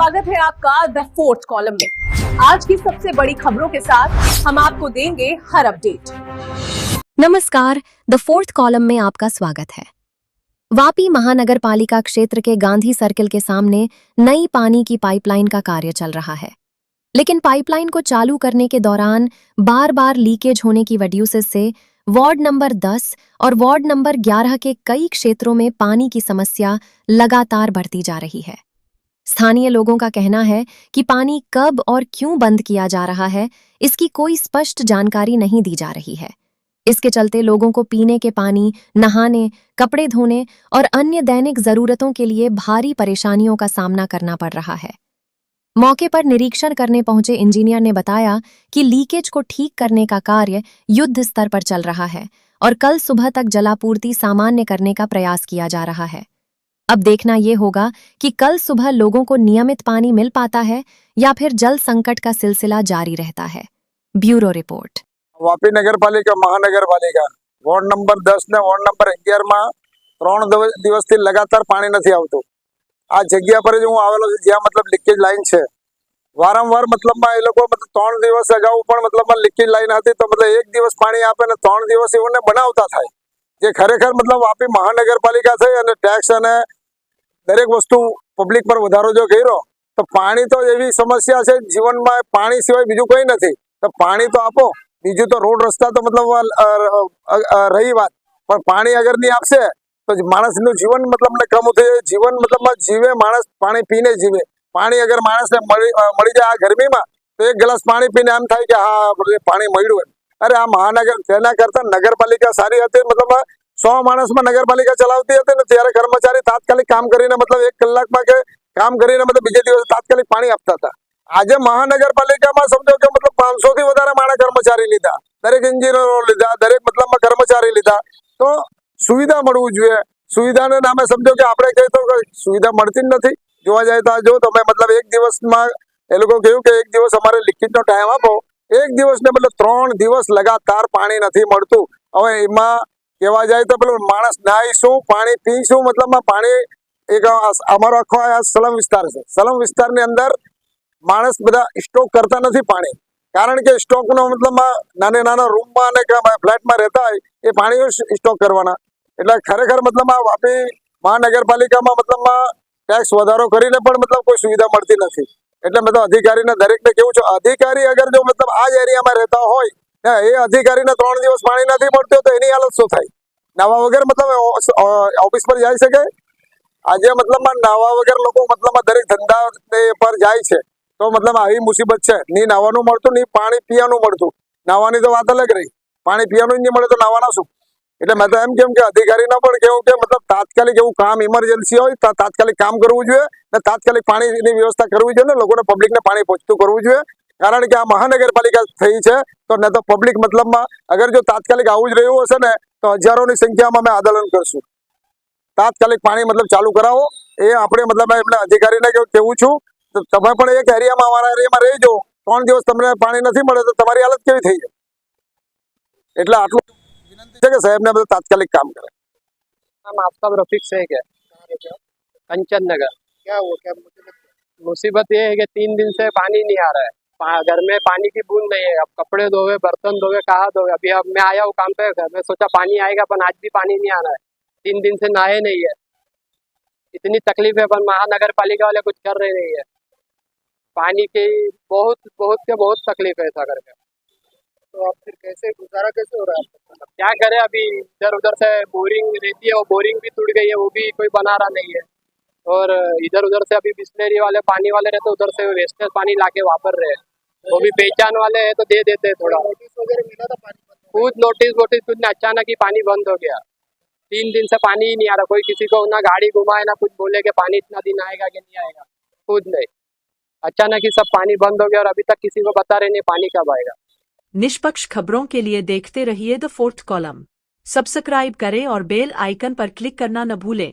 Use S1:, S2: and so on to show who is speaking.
S1: स्वागत है आपका द फोर्थ कॉलम में। आज की सबसे बड़ी खबरों के साथ हम आपको देंगे हर अपडेट।
S2: नमस्कार, द फोर्थ कॉलम में आपका स्वागत है। वापी महानगर पालिका क्षेत्र के गांधी सर्किल के सामने नई पानी की पाइपलाइन का कार्य चल रहा है, लेकिन पाइपलाइन को चालू करने के दौरान बार बार लीकेज होने की वजह से वार्ड नंबर 10 और वार्ड नंबर 11 के कई क्षेत्रों में पानी की समस्या लगातार बढ़ती जा रही है। स्थानीय लोगों का कहना है कि पानी कब और क्यों बंद किया जा रहा है, इसकी कोई स्पष्ट जानकारी नहीं दी जा रही है। इसके चलते लोगों को पीने के पानी, नहाने, कपड़े धोने और अन्य दैनिक जरूरतों के लिए भारी परेशानियों का सामना करना पड़ रहा है। मौके पर निरीक्षण करने पहुंचे इंजीनियर ने बताया कि लीकेज को ठीक करने का कार्य युद्ध स्तर पर चल रहा है और कल सुबह तक जलापूर्ति सामान्य करने का प्रयास किया जा रहा है। अब देखना ये होगा कि कल सुबह लोगों को नियमित पानी मिल पाता है या फिर जल संकट का सिलसिला जारी रहता है। Bureau report.
S3: वापी नगरपालिका महानगरपालिका वोर्ड नंबर 10 ने वोर्ड नंबर 11 में 3 દિવસથી लगातार पानी नहीं આવતું। आ जग्या पर जो हूँ आवेलो छुं ज्यां मतलब लीकेज लाइन है, वारंवार मतलब ए लोको मतलब 3 દિવસ अगाऊ पण मतलब लीकेज लाइन हती तो मतलब 1 દિવસ पानी आपे ने 3 દિવસ एवोने बनावता थाय, जे खरेखर मतलब वापी महानगरपालिका थई अने टेक्स अने दरेक वस्तु पब्लिक पर वधारो जो कर्यो तो पानी तो एवी समस्या है जीवन में, पानी सिवाय बीजू कोई नहीं, तो पानी तो आपो, बीजू तो रोड रस्ता तो मतलब रही बात, पर पानी अगर नहीं आपसे तो माणस नु जीवन मतलब कम थे, जीवन मतलब जीवे माणस पानी पीने जीवे। पानी अगर माणस ने मळी जाए आ गर्मी में तो 1 ग्लास पानी पीने एम थाय कि हाँ पानी मळ्युं। अरे आ महानगर तेना करता नगरपालिका सारी हती, मतलब 100 माणस में नगरपालिका चलावती हती ने त्यारे कर्मचारी तात्कालिक काम करीने मतलब 1 કલાક में के काम करीने मतलब बीजे दिवसे तात्कालिक पानी आपता था। आज महानगरपालिका में समझो कि मतलब 500 थी वधारे माणस कर्मचारी लीधा, दरेक इंजीनियरो लीधा, दरेक मतलब में कर्मचारी लीधा, तो सुविधा मळवू जोईए। सुविधा ने नामे समझो कि आपणे कही तो सुविधा मळती ज नथी। जोवा जाए तो जो तमे मतलब 1 દિવસ में ए लोको कह्युं कि 1 દિવસ अमारे लीकेज नो टाइम आपो, 1 દિવસ ने मतलब 3 દિવસ लगातार पानी नहीं मळतुं। हवे एमां कहेवा जाए तो पेलुं माणस नाहीशुं, पानी पीशुं, मतलब में पानी एक अमारो आखो सलम विस्तार है, सलम विस्तार ने अंदर माणस बधा स्टॉक करता नहीं पानी, कारण के स्टॉक नो मतलब नाने नाना रूम में फ्लेट में रहता है ये पानी स्टॉक करवाना। एटले खरेखर मतलब वापी महानगरपालिका में मतलब टेक्स वधारो करीने पण मतलब कोई सुविधा मळती नथी। एटले मैं तो अधिकारी ने दरेक ने कहूं छुं, अधिकारी अगर जो मतलब आज एरिया में रहता होय ए अधिकारी ने 3 દિવસ पानी नहीं मळतुं तो एनी हालत शुं थाय? नावा वगर मतलब ऑफिस पर जाई सके? आज मतलब नावा वगर लोग मतलब दरेक धंधा पर जाए छे तो मतलब आई मुसीबत है, नी नावानुं मळतुं नी पानी पीवानुं मळतुं। नावानी तो बात अलग रही, पानी पीवानुं नहीं मळे तो नावाना शुं? એટલે मैं तो एम कहूं कि अधिकारी पण कहूं कि मतलब तात्कालिक एवं काम इमरजन्सी होय तो तात्कालिक काम करवू जोईए ने तात्कालिक पाणीनी व्यवस्था करवी जोईए ने लोकोने पब्लिकने पाणी पहोंचतुं करवू जोईए। कारण के आ महानगरपालिका थई छे तो न तो पब्लिक मतलब में अगर जो तात्कालिक आवुं ज रह्युं हशे ने तो हजारों की संख्या में अमे आंदोलन करशुं। तात्कालिक पानी मतलब चालू करावो ए आपणे मतलब एमने अधिकारी ने कहेवुं छुं। तो तमे पण एक एरिया में अमारा एरिया में रही जाओ, 3 દિવસ तमने पानी नहीं मळे तो तमारी हालत केवी थई जाय? एटले आटलुं विनंती छे कि साहेब ने बधुं तात्कालिक काम करे।
S4: हम आफ्ताब रफीक शेख है, कंचन नगर।
S3: क्या हुआ, क्या
S4: मुसीबत ये है कि 3 दिन से पानी नहीं आ रहा है, घर में पानी की बूंद नहीं है। अब कपड़े धोवे, बर्तन धोवे, कहाँ धोवे? अभी अब मैं आया हूँ काम पे, घर में सोचा पानी आएगा पर आज भी पानी नहीं आ रहा है। 3 दिन से नहाए नहीं है, इतनी तकलीफ है पर महानगर पालिका वाले कुछ कर रहे नहीं है। पानी की बहुत तकलीफ है सागर में।
S3: तो आप फिर कैसे गुजारा कैसे हो रहा है?
S4: क्या करे, अभी इधर उधर से बोरिंग रहती है, वो बोरिंग भी टूट गई है, वो भी कोई बना रहा नहीं है। और इधर उधर से अभी बिस्लेरी वाले पानी वाले रहते उधर से वेस्टेज पानी लाके वापर रहे, वो भी पहचान वाले है तो दे देते थोड़ा।
S3: नोटिस वगैरह मिला था पानी
S4: खुद नोटिस कुछ नहीं, अचानक ही पानी बंद हो गया। 3 दिन से पानी ही नहीं आ रहा, कोई किसी को ना गाड़ी घुमाए ना कुछ बोले कि पानी इतना दिन आएगा कि नहीं आएगा, खुद नहीं। अचानक ही सब पानी बंद हो गया और अभी तक किसी को बता रहे नहीं पानी कब आएगा।
S5: निष्पक्ष खबरों के लिए देखते रहिए द फोर्थ कॉलम। सब्सक्राइब करें और बेल आइकन पर क्लिक करना न भूलें।